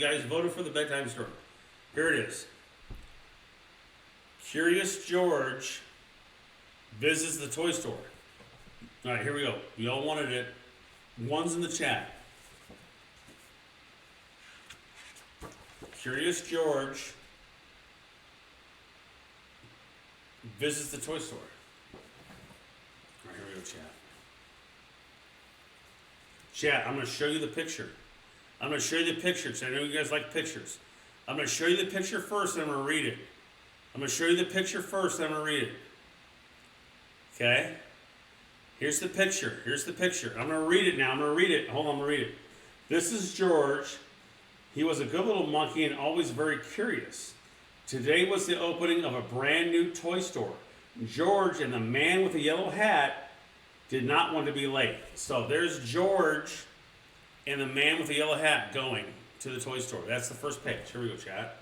guys voted for the bedtime story. Here it is. Curious George visits the toy store. All right, here we go. We all wanted it. One's in the chat. Curious George visits the toy store. All right, here we go, chat. Chat, I'm going to show you the picture. I'm going to show you the picture because I know you guys like pictures. I'm going to show you the picture first, and I'm going to read it. I'm going to show you the picture first, and I'm going to read it. Okay? Here's the picture. Here's the picture. I'm going to read it now. I'm going to read it. Hold on, I'm going to read it. This is George. He was a good little monkey and always very curious. Today was the opening of a brand new toy store. George and the man with the yellow hat did not want to be late. So there's George and the man with the yellow hat going to the toy store. That's the first page. Here we go, chat.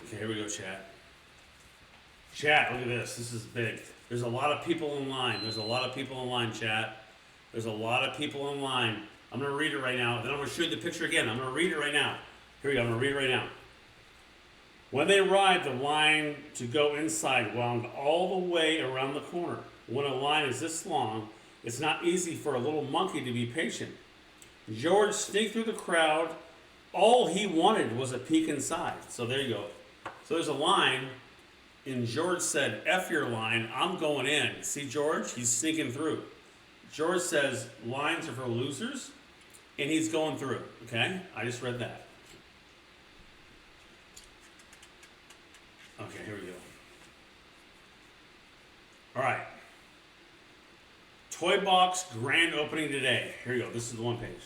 Okay, here we go, chat. Chat, look at this. This is big. There's a lot of people in line. There's a lot of people in line, chat. There's a lot of people in line. I'm going to read it right now. Then I'm going to show you the picture again. I'm going to read it right now. Here we go. I'm going to read it right now. When they arrived, the line to go inside wound all the way around the corner. When a line is this long, it's not easy for a little monkey to be patient. George sneaked through the crowd. All he wanted was a peek inside. So there you go. So there's a line, and George said, F your line, I'm going in. See George? He's sneaking through. George says lines are for losers, and he's going through. Okay? I just read that. Okay, here we go. All right. Toy Box grand opening today. Here we go. This is the one page.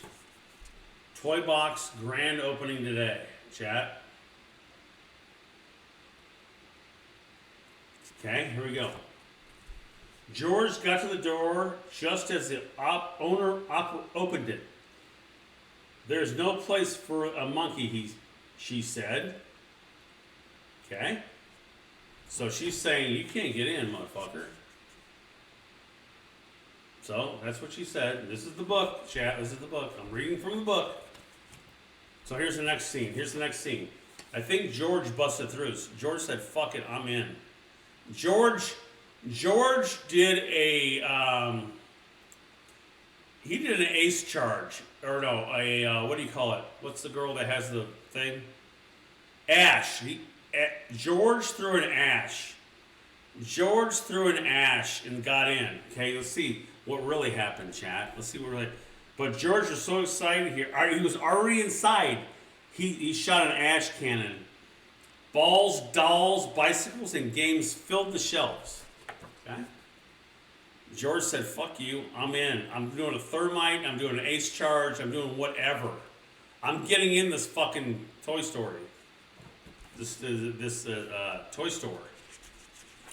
Toy Box grand opening today. Chat. Okay, here we go. George got to the door just as the owner opened it. There's no place for a monkey, she said. Okay? So she's saying, you can't get in, motherfucker. So, that's what she said. This is the book, chat. This is the book. I'm reading from the book. So here's the next scene. Here's the next scene. I think George busted through. George said, fuck it, I'm in. George did a, he did an ace charge. Or no, what do you call it? What's the girl that has the thing? Ash. George threw an ash. George threw an ash and got in. Okay, let's see what really happened, chat. Let's see what really. But George was so excited here. He was already inside. He shot an ash cannon. Balls, dolls, bicycles, and games filled the shelves. Okay? George said, fuck you, I'm in. I'm doing a thermite, I'm doing an ace charge, I'm doing whatever. I'm getting in this fucking Toy Story. This Toy Store.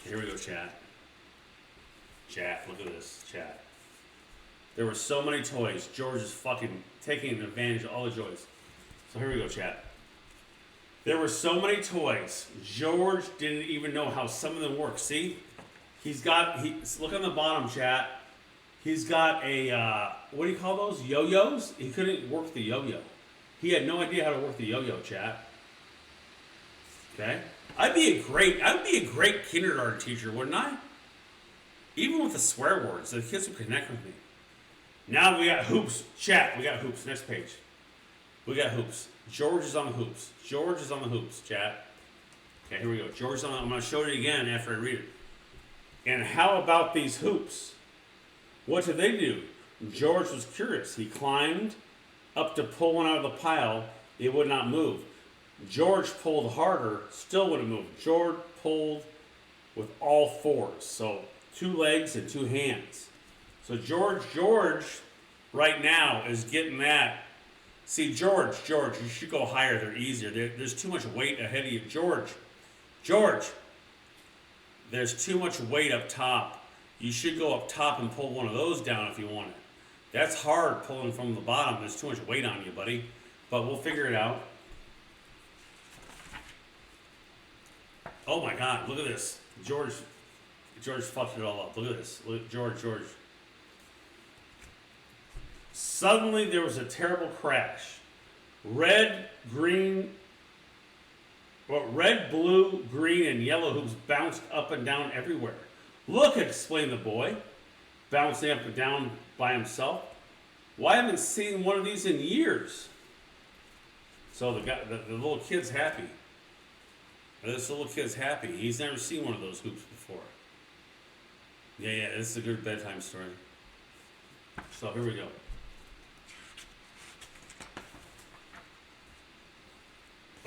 Here we go, chat. Chat, look at this, chat. There were so many toys. George is fucking taking advantage of all the joys. So here we go, chat. There were so many toys. George didn't even know how some of them work. See? Look on the bottom, chat. He's got a, what do you call those? Yo-yos? He couldn't work the yo-yo. He had no idea how to work the yo-yo, chat. Okay? I'd be a great kindergarten teacher, wouldn't I? Even with the swear words, the kids would connect with me. Now we got hoops. Chat, we got hoops. Next page. We got hoops. George is on the hoops. George is on the hoops, chat. Okay, here we go. George is on the, I'm going to show it again after I read it. And how about these hoops? What did they do? George was curious. He climbed up to pull one out of the pile. It would not move. George pulled harder. Still wouldn't move. George pulled with all fours. So 2 legs and 2 hands. So George right now is getting that. See, George, you should go higher. They're easier. There's too much weight ahead of you. George, there's too much weight up top. You should go up top and pull one of those down if you want it. That's hard pulling from the bottom. There's too much weight on you, buddy. But we'll figure it out. Oh my God, look at this. George fucked it all up. Look at this. Look at George. Suddenly there was a terrible crash. Red, green, red, blue, green, and yellow hoops bounced up and down everywhere. Look, explained the boy, bouncing up and down by himself. Well, I haven't seen one of these in years. So the little kid's happy. This little kid's happy. He's never seen one of those hoops before. Yeah, this is a good bedtime story. So here we go.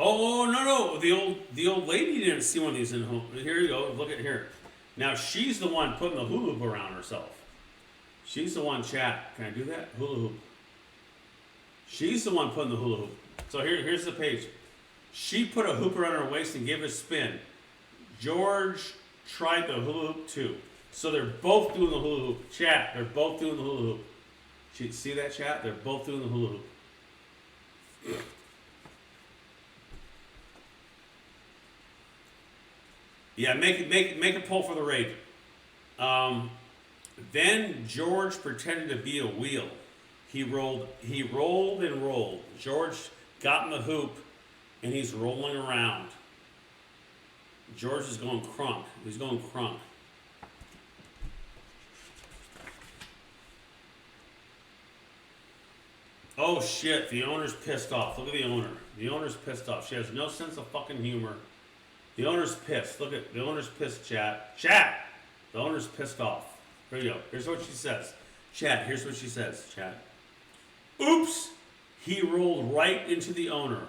Oh no! The old lady didn't see one of these in home. Here you go. Look at here. Now she's the one putting the hula hoop around herself. She's the one, chat. Can I do that? Hula hoop. She's the one putting the hula hoop. So here's the page. She put a hoop around her waist and gave it a spin. George tried the hula hoop too. So they're both doing the hula hoop. Chat, they're both doing the hula hoop. See that, chat? They're both doing the hula hoop. Yeah, make a poll for the raid. Then George pretended to be a wheel. He rolled and rolled. George got in the hoop and he's rolling around. George is going crunk. He's going crunk. Oh shit, the owner's pissed off. Look at the owner. The owner's pissed off. She has no sense of fucking humor. The owner's pissed. Look at the owner's pissed, chat. Chat! The owner's pissed off. Here you go. Here's what she says. Chat, here's what she says, chat. Oops! He rolled right into the owner.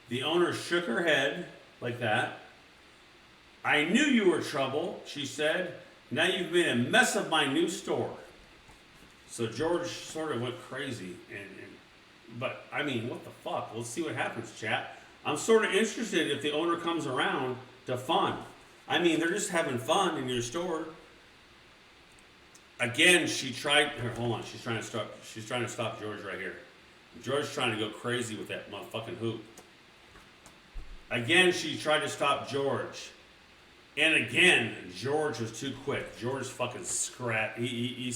The owner shook her head like that. I knew you were trouble, she said. Now you've made a mess of my new store. So George sort of went crazy. But, I mean, what the fuck? Let's see what happens, chat. I'm sort of interested if the owner comes around to fun. I mean, they're just having fun in your store. Again, she tried. Here, hold on. She's trying to stop George right here. George's trying to go crazy with that motherfucking hoop. Again, she tried to stop George. And again, George was too quick. George fucking scrapped. He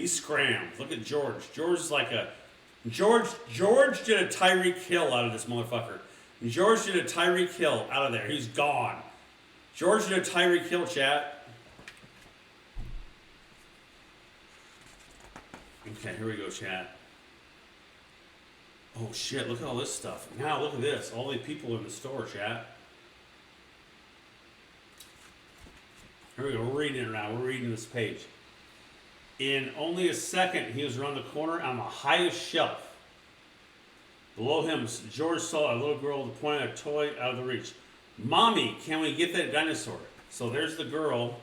scrammed. Look at George. George did a Tyreek Hill out of this motherfucker. George did a Tyreek Hill out of there. He's gone. George did a Tyreek Hill, chat. Okay, here we go, chat. Oh shit, look at all this stuff. Now look at this. All the people in the store, chat. Here we go, we're reading it now. We're reading this page. In only a second, he was around the corner on the highest shelf. Below him, George saw a little girl pointing a toy out of the reach. Mommy, can we get that dinosaur? So there's the girl.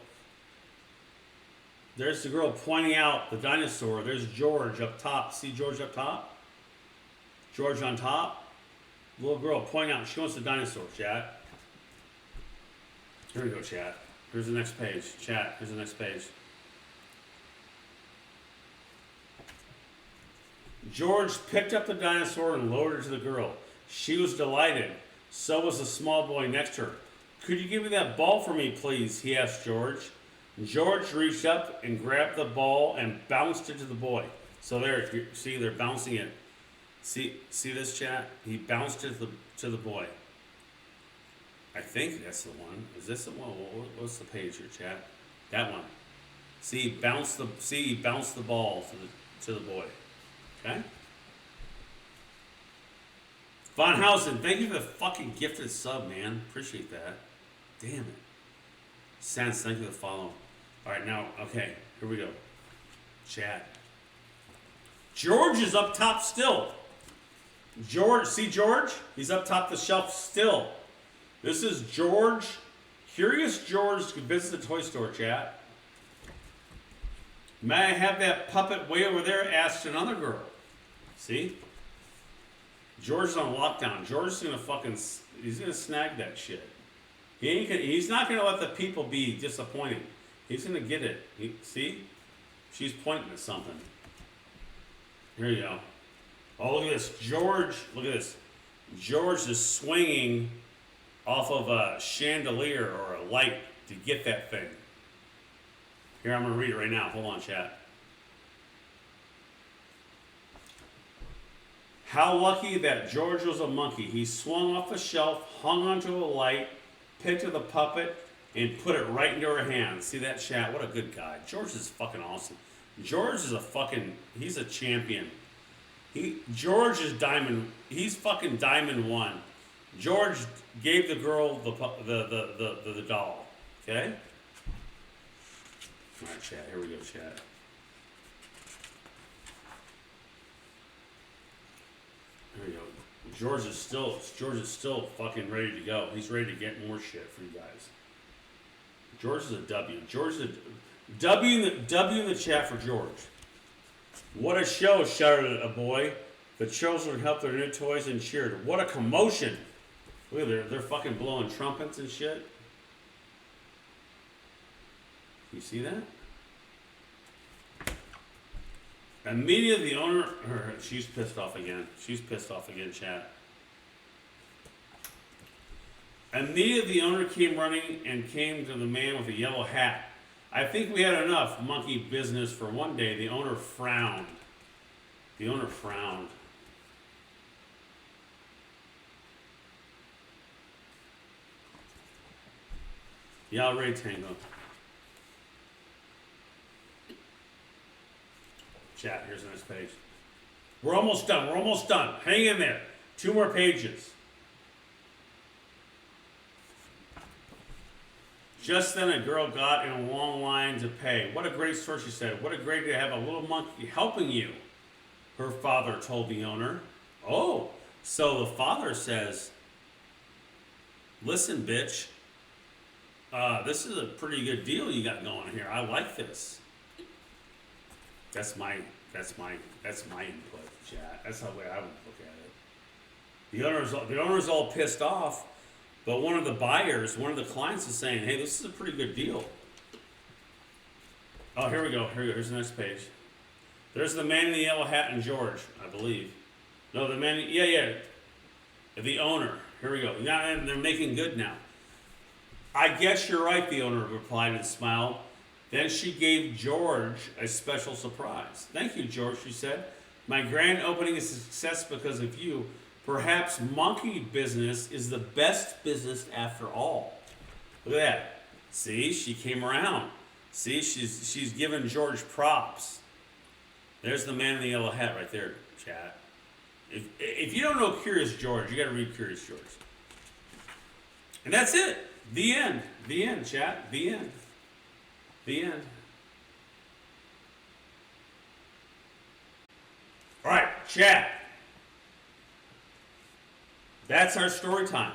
There's the girl pointing out the dinosaur. There's George up top. See George up top? George on top. Little girl pointing out. She wants the dinosaur, chat. Here we go, chat. Here's the next page. Chat, here's the next page. George picked up the dinosaur and lowered it to the girl. She was delighted. So was the small boy next to her. Could you give me that ball for me, please? He asked George. George reached up and grabbed the ball and bounced it to the boy. So there, see, they're bouncing it. See this, chat? He bounced it to the boy. I think that's the one. Is this the one? What's the page here, chat? That one. See, he bounced the ball to the boy. Okay? Von Housen, thank you for the fucking gifted sub, man. Appreciate that. Damn it. Sense, thank you for the follow. Alright, now, okay, here we go. Chat. George is up top still. George, see George? He's up top the shelf still. This is George. Curious George visits the toy store, chat. May I have that puppet way over there? Asked another girl. See? George's on lockdown. George's he's gonna snag that shit. He's not gonna let the people be disappointed. He's gonna get it. See? She's pointing at something. Here you go. Oh, look at this. George, look at this. George is swinging off of a chandelier or a light to get that thing. Here, I'm gonna read it right now. Hold on, chat. How lucky that George was a monkey. He swung off the shelf, hung onto a light, picked up the puppet, and put it right into her hands. See that, chat? What a good guy. George is fucking awesome. George is he's a champion. George is diamond, he's fucking diamond one. George gave the girl the doll. Okay? Alright, chat, here we go, chat. There we go. George is still fucking ready to go. He's ready to get more shit for you guys. George is a W. George is a W in the chat for George. What a show, shouted a boy. The children helped their new toys and cheered. What a commotion. Look at they're fucking blowing trumpets and shit. You see that? Immediately the owner, she's pissed off again. She's pissed off again, chat. Immediately the owner came running and came to the man with a yellow hat. I think we had enough monkey business for one day. The owner frowned. The owner frowned. Yeah, Ray Tango. Chat, here's the next page. We're almost done. We're almost done. Hang in there. 2 more pages. Just then a girl got in a long line to pay. What a great story, she said. What a great to have a little monkey helping you, her father told the owner. Oh, so the father says, listen, bitch, this is a pretty good deal you got going here. I like this. That's my input, chat. That's the way I would look at it. The owner's all pissed off, but one of the buyers, one of the clients is saying, hey, this is a pretty good deal. Oh, here we go. Here's the next page. There's the man in the yellow hat and George, I believe. No, the man, yeah. The owner. Here we go. Now, and they're making good now. I guess you're right, the owner replied and smiled. Then she gave George a special surprise. Thank you, George, she said. My grand opening is a success because of you. Perhaps monkey business is the best business after all. Look at that. See, she came around. See, she's giving George props. There's the man in the yellow hat right there, chat. If you don't know Curious George, you got to read Curious George. And that's it. The end. The end, chat. The end. The end. All right, chat. That's our story time.